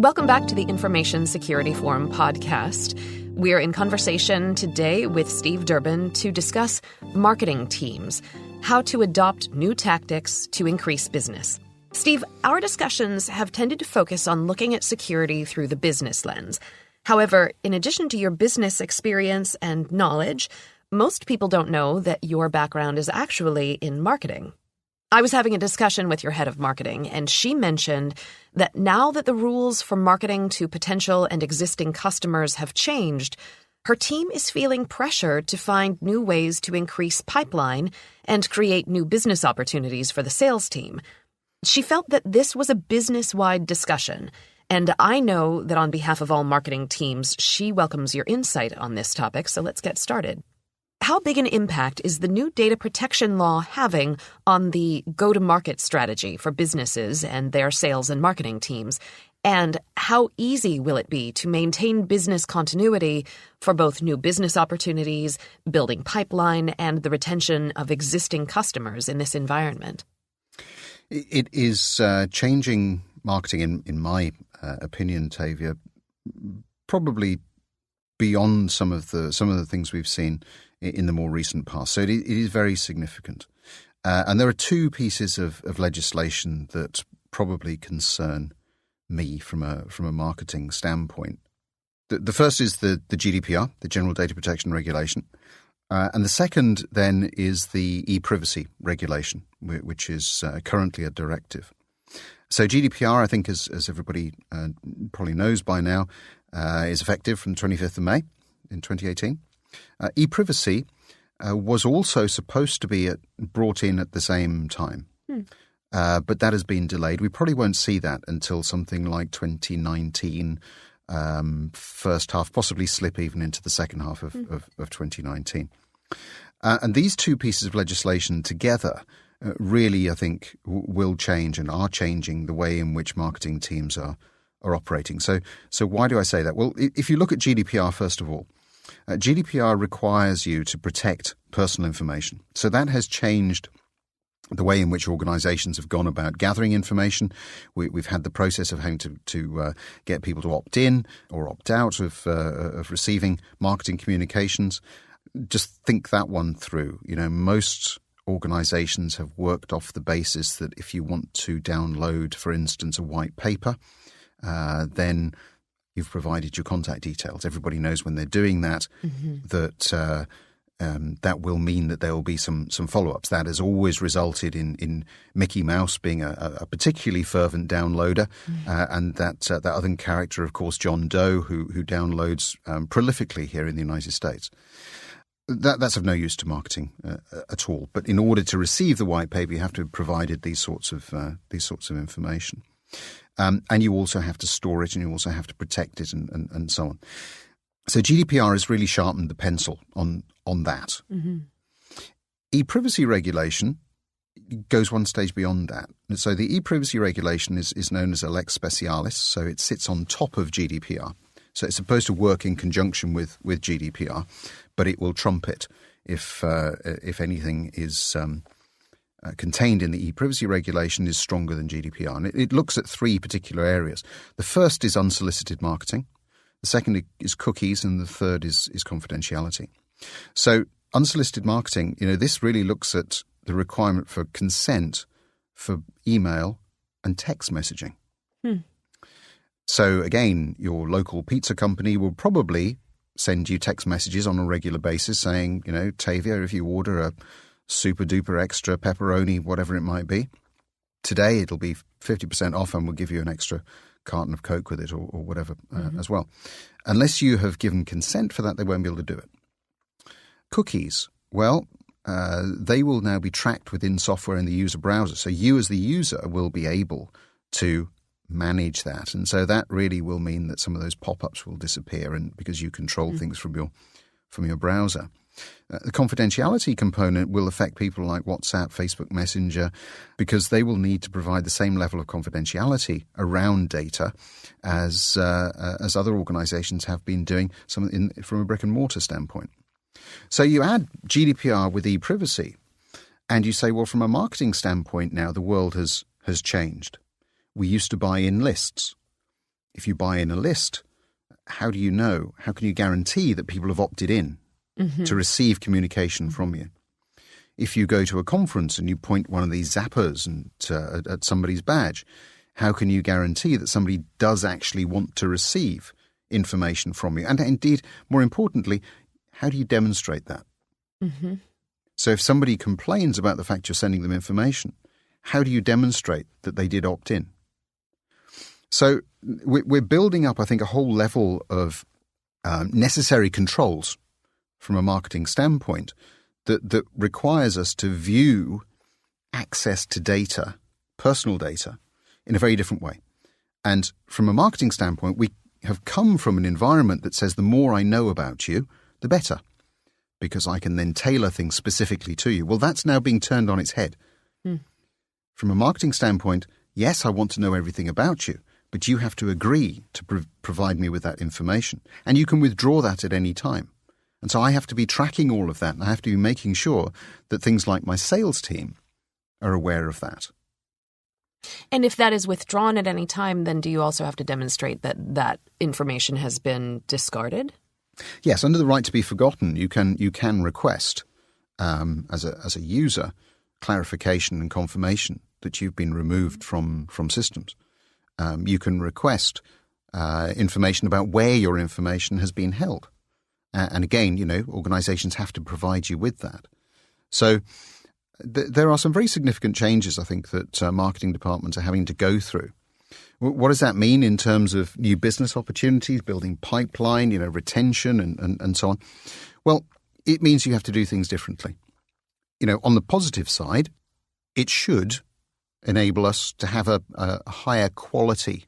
Welcome back to the Information Security Forum podcast. We're in conversation today with Steve Durbin to discuss marketing teams, how to adopt new tactics to increase business. Steve, our discussions have tended to focus on looking at security through the business lens. However, in addition to your business experience and knowledge, most people don't know that your background is actually in marketing. I was having a discussion with your head of marketing, and she mentioned that now that the rules for marketing to potential and existing customers have changed, her team is feeling pressure to find new ways to increase pipeline and create new business opportunities for the sales team. She felt that this was a business-wide discussion, and I know that on behalf of all marketing teams, she welcomes your insight on this topic, so let's get started. How big an impact is the new data protection law having on the go-to-market strategy for businesses and their sales and marketing teams? And how easy will it be to maintain business continuity for both new business opportunities, building pipeline, and the retention of existing customers in this environment? It is changing marketing, in my opinion, Tavia, probably beyond some of the things we've seen in the more recent past. So it is very significant. And there are two pieces of legislation that probably concern me from a marketing standpoint. The first is the GDPR, the General Data Protection Regulation. And the second then is the e-privacy regulation, which is currently a directive. So GDPR, I think, as everybody probably knows by now, is effective from 25th of May in 2018. E-privacy was also supposed to be brought in at the same time, but that has been delayed. We probably won't see that until something like 2019, first half, possibly slip even into the second half of 2019. And these two pieces of legislation together really, I think, will change and are changing the way in which marketing teams are operating. So why do I say that? Well, if you look at GDPR, first of all, GDPR requires you to protect personal information. So that has changed the way in which organizations have gone about gathering information. We've had the process of having to get people to opt in or opt out of receiving marketing communications. Just think that one through. You know, most organizations have worked off the basis that if you want to download, for instance, a white paper, then you've provided your contact details. Everybody knows when they're doing that, that will mean that there will be some follow-ups. That has always resulted in Mickey Mouse being a particularly fervent downloader, and that other character, of course, John Doe, who downloads prolifically here in the United States. That's of no use to marketing at all. But in order to receive the white paper, you have to have provided these sorts of information. And you also have to store it, and you also have to protect it, and so on. So GDPR has really sharpened the pencil on that. E-privacy regulation goes one stage beyond that. So the e-privacy regulation is known as a lex specialis, so it sits on top of GDPR. So it's supposed to work in conjunction with GDPR, but it will trump it if anything is contained in the e-privacy regulation is stronger than GDPR. And it looks at three particular areas. The first is unsolicited marketing. The second is cookies, and the third is confidentiality. So unsolicited marketing, this really looks at the requirement for consent for email and text messaging. So again, your local pizza company will probably send you text messages on a regular basis saying, Tavia, if you order a super duper extra pepperoni, whatever it might be, today it'll be 50% off and we'll give you an extra carton of Coke with it or whatever as well. Unless you have given consent for that, they won't be able to do it. Cookies, well, they will now be tracked within software in the user browser. So you as the user will be able to manage that. And so that really will mean that some of those pop-ups will disappear, and because you control things from your browser. The confidentiality component will affect people like WhatsApp, Facebook Messenger, because they will need to provide the same level of confidentiality around data as other organizations have been doing from a brick and mortar standpoint. So you add GDPR with e-privacy, and you say, well, from a marketing standpoint now, the world has changed. We used to buy in lists. If you buy in a list, how do you know? How can you guarantee that people have opted in to receive communication from you? If you go to a conference and you point one of these zappers at somebody's badge, how can you guarantee that somebody does actually want to receive information from you? And indeed, more importantly, how do you demonstrate that? So if somebody complains about the fact you're sending them information, how do you demonstrate that they did opt in? So we're building up, I think, a whole level of necessary controls from a marketing standpoint that requires us to view access to data, personal data, in a very different way. And from a marketing standpoint, we have come from an environment that says the more I know about you, the better, because I can then tailor things specifically to you. Well, that's now being turned on its head. From a marketing standpoint, yes, I want to know everything about you, but you have to agree to provide me with that information. And you can withdraw that at any time. And so I have to be tracking all of that, and I have to be making sure that things like my sales team are aware of that. And if that is withdrawn at any time, then do you also have to demonstrate that that information has been discarded? Yes, under the right to be forgotten, you can request as a user clarification and confirmation that you've been removed from systems. You can request information about where your information has been held. And again, organizations have to provide you with that. So there are some very significant changes, I think, that marketing departments are having to go through. What does that mean in terms of new business opportunities, building pipeline, retention and so on? Well, it means you have to do things differently. On the positive side, it should enable us to have a higher quality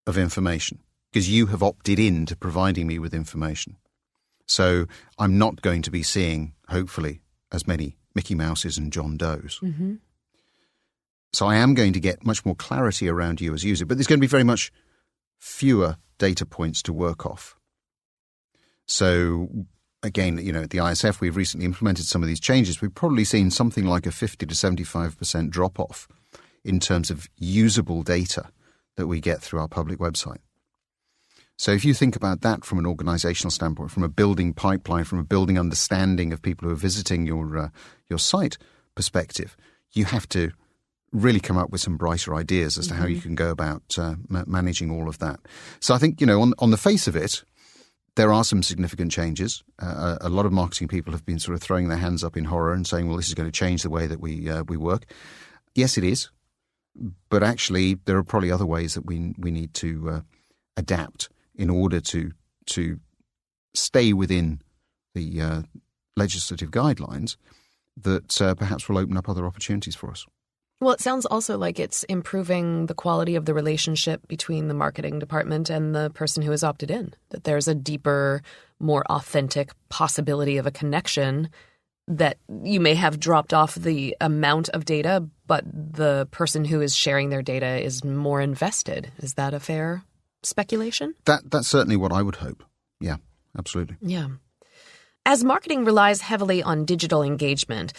of information because you have opted in to providing me with information. So I'm not going to be seeing, hopefully, as many Mickey Mouses and John Does. So I am going to get much more clarity around you as a user, but there's going to be very much fewer data points to work off. So again, at the ISF, we've recently implemented some of these changes. We've probably seen something like a 50 to 75% drop-off in terms of usable data that we get through our public website. So if you think about that from an organizational standpoint, from a building pipeline, from a building understanding of people who are visiting your site perspective, you have to really come up with some brighter ideas as to how you can go about managing all of that. So I think, on the face of it, there are some significant changes. A lot of marketing people have been sort of throwing their hands up in horror and saying, well, this is going to change the way that we work. Yes, it is. But actually, there are probably other ways that we need to adapt in order to stay within the legislative guidelines that perhaps will open up other opportunities for us. Well, it sounds also like it's improving the quality of the relationship between the marketing department and the person who has opted in, that there's a deeper, more authentic possibility of a connection, that you may have dropped off the amount of data, but the person who is sharing their data is more invested. Is that a fair speculation? That's certainly what I would hope. Yeah, absolutely. Yeah. As marketing relies heavily on digital engagement,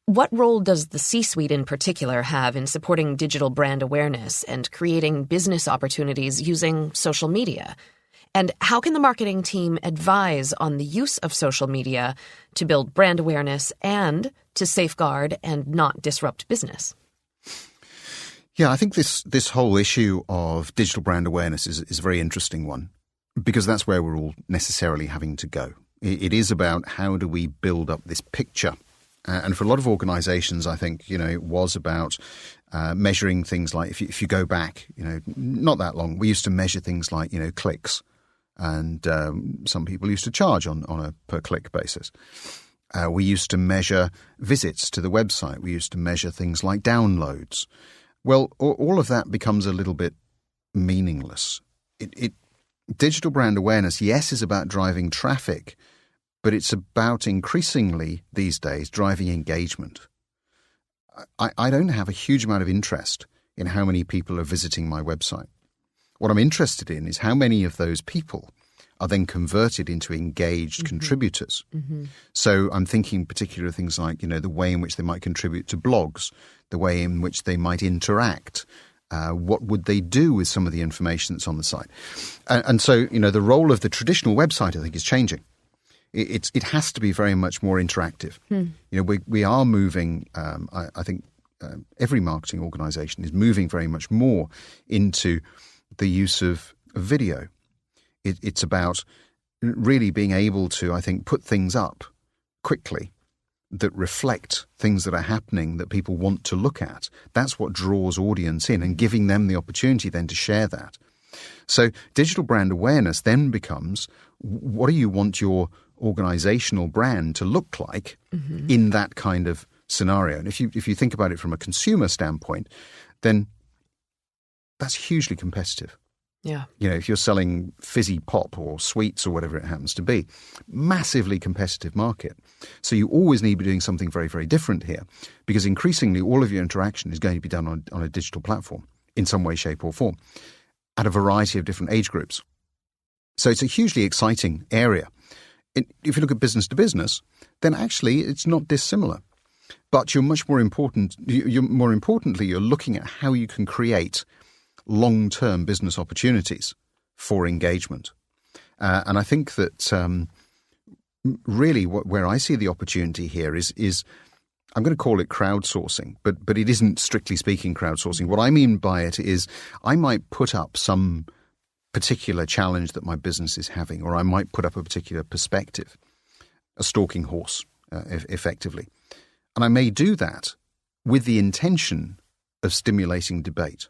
what role does the C-suite in particular have in supporting digital brand awareness and creating business opportunities using social media? And how can the marketing team advise on the use of social media to build brand awareness and to safeguard and not disrupt business? Yeah, I think this whole issue of digital brand awareness is a very interesting one because that's where we're all necessarily having to go. It is about how do we build up this picture. And for a lot of organizations, I think, it was about measuring things like, if you go back, not that long, we used to measure things like, clicks. And some people used to charge on a per-click basis. We used to measure visits to the website. We used to measure things like downloads. Well, all of that becomes a little bit meaningless. Digital brand awareness, yes, is about driving traffic, but it's about increasingly these days driving engagement. I don't have a huge amount of interest in how many people are visiting my website. What I'm interested in is how many of those people are then converted into engaged contributors. So I'm thinking particularly of things like, the way in which they might contribute to blogs, the way in which they might interact, What would they do with some of the information that's on the site? And so, the role of the traditional website, I think, is changing. It has to be very much more interactive. We are moving, I think every marketing organization is moving very much more into the use of video. It's about really being able to, I think, put things up quickly that reflect things that are happening that people want to look at. That's what draws audience in, and giving them the opportunity then to share that. So digital brand awareness then becomes, what do you want your organizational brand to look like in that kind of scenario? And if you think about it from a consumer standpoint, then that's hugely competitive. Yeah. If you're selling fizzy pop or sweets or whatever it happens to be, massively competitive market. So you always need to be doing something very, very different here, because increasingly all of your interaction is going to be done on a digital platform in some way, shape or form at a variety of different age groups. So it's a hugely exciting area. If you look at business to business, then actually it's not dissimilar. But you're more importantly, you're looking at how you can create long-term business opportunities for engagement. And I think that really where I see the opportunity here is I'm going to call it crowdsourcing, but it isn't strictly speaking crowdsourcing. What I mean by it is I might put up some particular challenge that my business is having, or I might put up a particular perspective, a stalking horse, effectively. And I may do that with the intention of stimulating debate,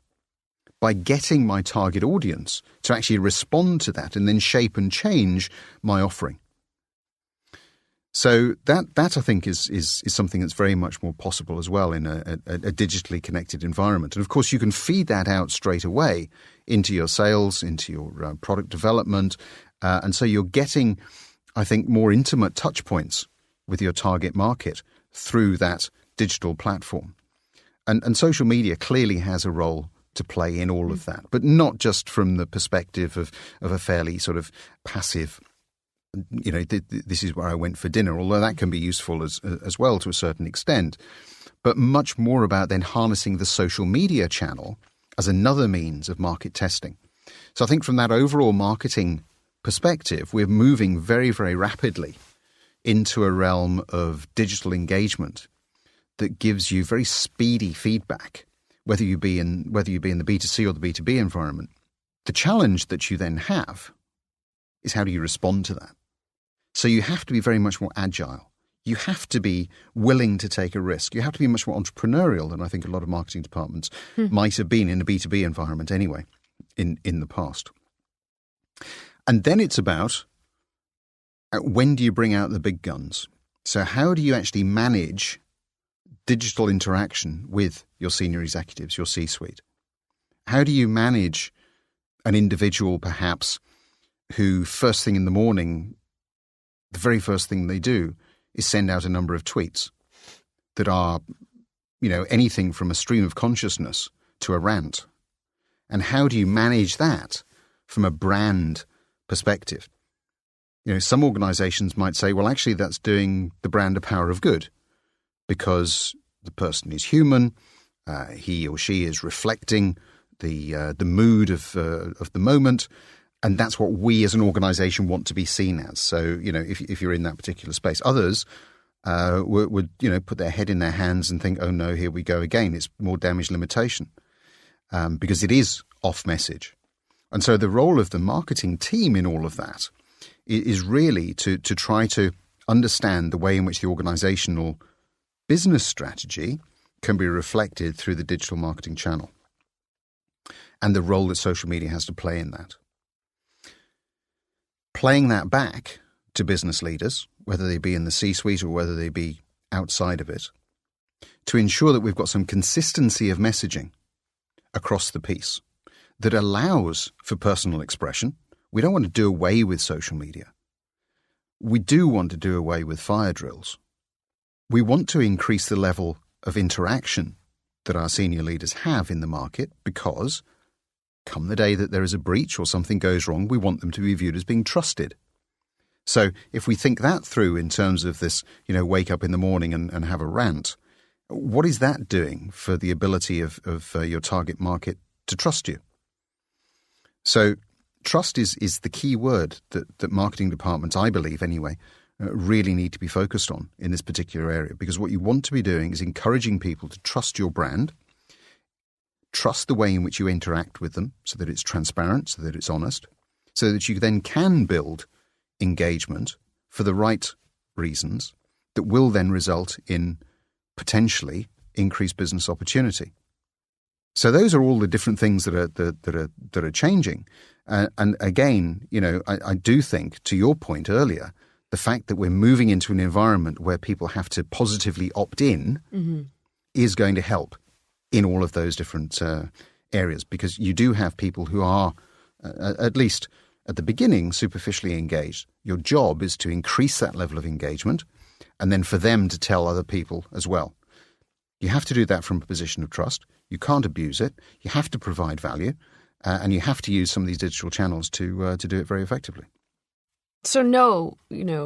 by getting my target audience to actually respond to that and then shape and change my offering. So that I think is something that's very much more possible as well in a digitally connected environment. And of course, you can feed that out straight away into your sales, into your product development. And so you're getting, I think, more intimate touch points with your target market through that digital platform. And social media clearly has a role to play in all of that, but not just from the perspective of a fairly sort of passive, this is where I went for dinner, although that can be useful as well to a certain extent, but much more about then harnessing the social media channel as another means of market testing. So I think from that overall marketing perspective, we're moving very, very rapidly into a realm of digital engagement that gives you very speedy feedback, whether you be in the B2C or the B2B environment. The challenge that you then have is, how do you respond to that? So you have to be very much more agile. You have to be willing to take a risk. You have to be much more entrepreneurial than I think a lot of marketing departments might have been in a B2B environment anyway, in the past. And then it's about, when do you bring out the big guns? So how do you actually manage digital interaction with your senior executives, your C-suite? How do you manage an individual perhaps who first thing in the morning, the very first thing they do is send out a number of tweets that are, anything from a stream of consciousness to a rant? And how do you manage that from a brand perspective? Some organizations might say, well, actually that's doing the brand a power of good, because the person is human, he or she is reflecting the mood of the moment, and that's what we as an organization want to be seen as. So, if you're in that particular space, others would put their head in their hands and think, oh no, here we go again. It's more damage limitation, because it is off message. And so the role of the marketing team in all of that is really to try to understand the way in which the organizational business strategy can be reflected through the digital marketing channel, and the role that social media has to play in that. Playing that back to business leaders, whether they be in the C-suite or whether they be outside of it, to ensure that we've got some consistency of messaging across the piece that allows for personal expression. We don't want to do away with social media. We do want to do away with fire drills. We want to increase the level of interaction that our senior leaders have in the market, because come the day that there is a breach or something goes wrong, we want them to be viewed as being trusted. So if we think that through in terms of this, wake up in the morning and have a rant, what is that doing for the ability of your target market to trust you. So trust is the key word that marketing departments, I believe anyway, really need to be focused on in this particular area, because what you want to be doing is encouraging people to trust your brand, trust the way in which you interact with them so that it's transparent, so that it's honest, so that you then can build engagement for the right reasons that will then result in potentially increased business opportunity. So those are all the different things that are changing. And again, I do think, to your point earlier, the fact that we're moving into an environment where people have to positively opt in is going to help in all of those different areas, because you do have people who are, at least at the beginning, superficially engaged. Your job is to increase that level of engagement and then for them to tell other people as well. You have to do that from a position of trust. You can't abuse it. You have to provide value, and you have to use some of these digital channels to do it very effectively. So no,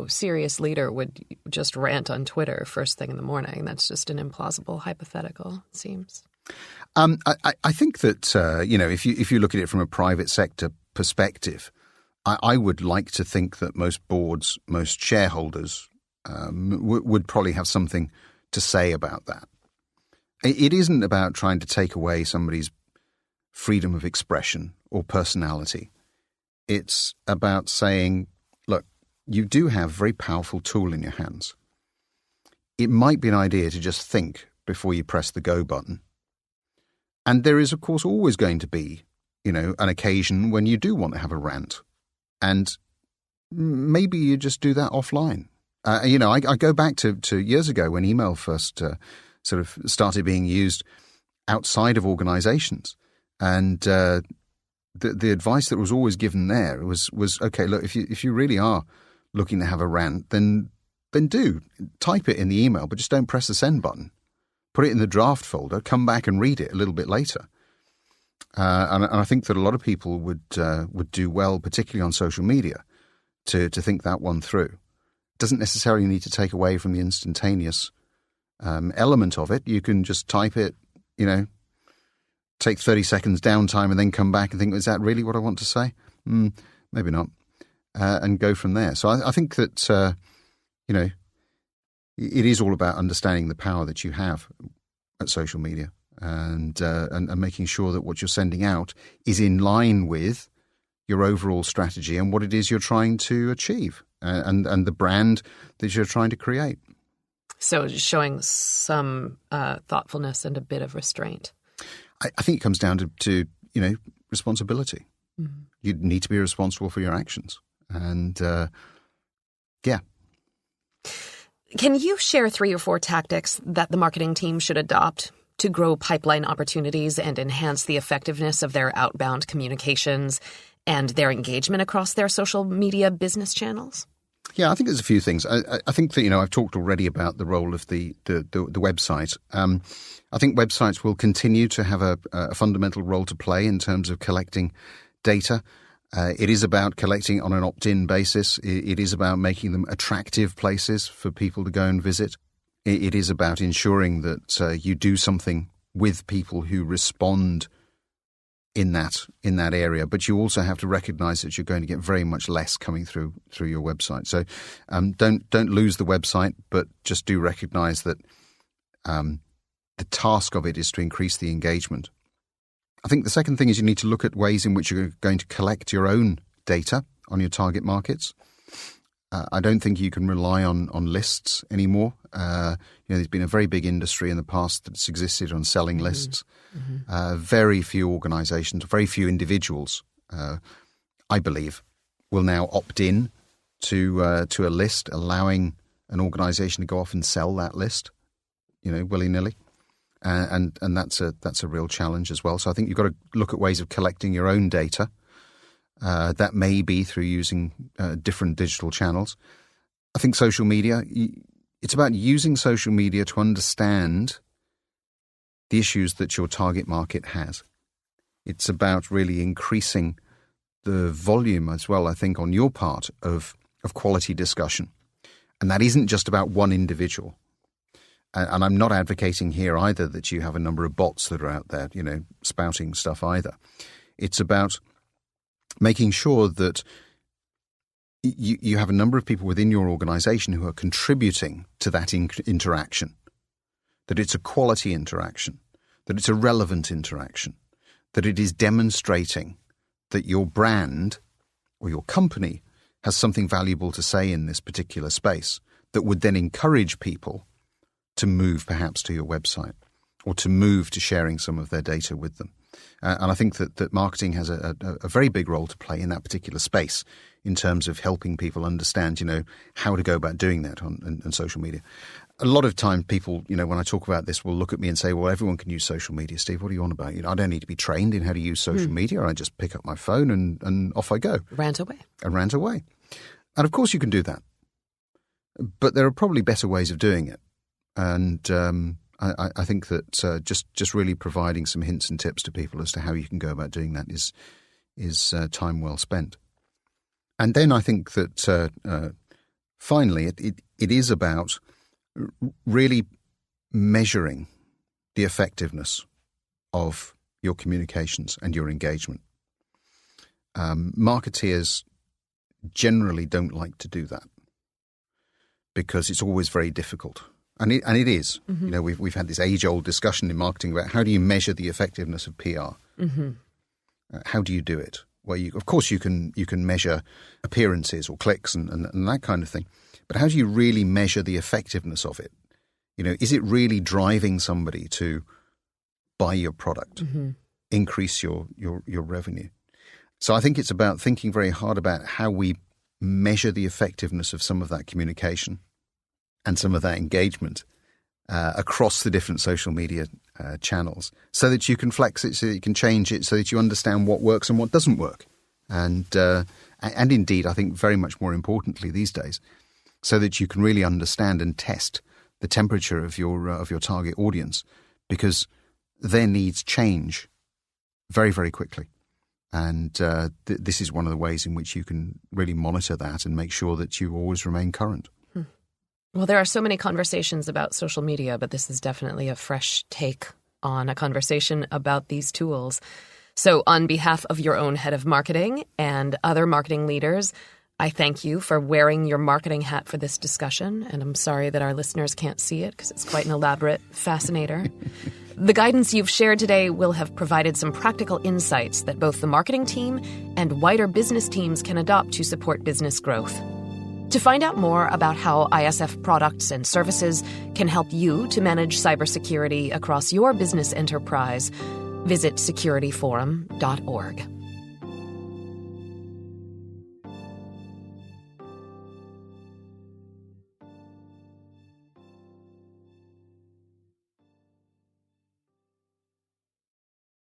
serious leader would just rant on Twitter first thing in the morning. That's just an implausible hypothetical, it seems. I think that, if you look at it from a private sector perspective, I would like to think that most boards, most shareholders would probably have something to say about that. It isn't about trying to take away somebody's freedom of expression or personality. It's about saying, look, you do have a very powerful tool in your hands. It might be an idea to just think before you press the go button. And there is, of course, always going to be, an occasion when you do want to have a rant. And maybe you just do that offline. I go back to years ago when email first sort of started being used outside of organizations. And the advice that was always given there was okay, look, if you really are looking to have a rant, then do type it in the email, but just don't press the send button. Put it in the draft folder, come back and read it a little bit later. And I think that a lot of people would do well, particularly on social media, to think that one through. It doesn't necessarily need to take away from the instantaneous element of it. You can just type it, take 30 seconds downtime and then come back and think, is that really what I want to say? Maybe not. And go from there. So I think that, it is all about understanding the power that you have at social media and making sure that what you're sending out is in line with your overall strategy and what it is you're trying to achieve and the brand that you're trying to create. So showing some thoughtfulness and a bit of restraint. I think it comes down to responsibility. Mm-hmm. You need to be responsible for your actions. And, yeah. Can you share 3 or 4 tactics that the marketing team should adopt to grow pipeline opportunities and enhance the effectiveness of their outbound communications and their engagement across their social media business channels? Yeah, I think there's a few things. I think that, I've talked already about the role of the website. I think websites will continue to have a fundamental role to play in terms of collecting data. It is about collecting on an opt-in basis. It is about making them attractive places for people to go and visit. It is about ensuring that you do something with people who respond in that area. But you also have to recognise that you're going to get very much less coming through your website. So don't lose the website, but just do recognise that the task of it is to increase the engagement. I think the second thing is you need to look at ways in which you're going to collect your own data on your target markets. I don't think you can rely on lists anymore. There's been a very big industry in the past that's existed on selling lists. Mm-hmm. Very few organizations, very few individuals, I believe, will now opt in to a list, allowing an organization to go off and sell that list, willy-nilly. And that's a real challenge as well. So I think you've got to look at ways of collecting your own data. That may be through using different digital channels. I think social media, it's about using social media to understand the issues that your target market has. It's about really increasing the volume as well, I think, on your part of quality discussion. And that isn't just about one individual. And I'm not advocating here either that you have a number of bots that are out there, spouting stuff either. It's about making sure that you have a number of people within your organization who are contributing to that interaction, that it's a quality interaction, that it's a relevant interaction, that it is demonstrating that your brand or your company has something valuable to say in this particular space that would then encourage people to move perhaps to your website or to move to sharing some of their data with them. And I think that marketing has a very big role to play in that particular space in terms of helping people understand, how to go about doing that on social media. A lot of time people, when I talk about this, will look at me and say, well, everyone can use social media, Steve. What are you on about? I don't need to be trained in how to use social media. I just pick up my phone and off I go. Rant away. And of course you can do that. But there are probably better ways of doing it. And I think that just really providing some hints and tips to people as to how you can go about doing that is time well spent. And then I think that finally it is about really measuring the effectiveness of your communications and your engagement. Marketeers generally don't like to do that because it's always very difficult. And it is. Mm-hmm. We've had this age-old discussion in marketing about how do you measure the effectiveness of PR? Mm-hmm. How do you do it? Well, of course you can measure appearances or clicks and that kind of thing. But how do you really measure the effectiveness of it? Is it really driving somebody to buy your product, increase your revenue? So I think it's about thinking very hard about how we measure the effectiveness of some of that communication and some of that engagement across the different social media channels so that you can flex it, so that you can change it, so that you understand what works and what doesn't work. And indeed, I think very much more importantly these days, so that you can really understand and test the temperature of your target audience, because their needs change very, very quickly. And this is one of the ways in which you can really monitor that and make sure that you always remain current. Well, there are so many conversations about social media, but this is definitely a fresh take on a conversation about these tools. So on behalf of your own head of marketing and other marketing leaders, I thank you for wearing your marketing hat for this discussion. And I'm sorry that our listeners can't see it because it's quite an elaborate fascinator. The guidance you've shared today will have provided some practical insights that both the marketing team and wider business teams can adopt to support business growth. To find out more about how ISF products and services can help you to manage cybersecurity across your business enterprise, visit securityforum.org.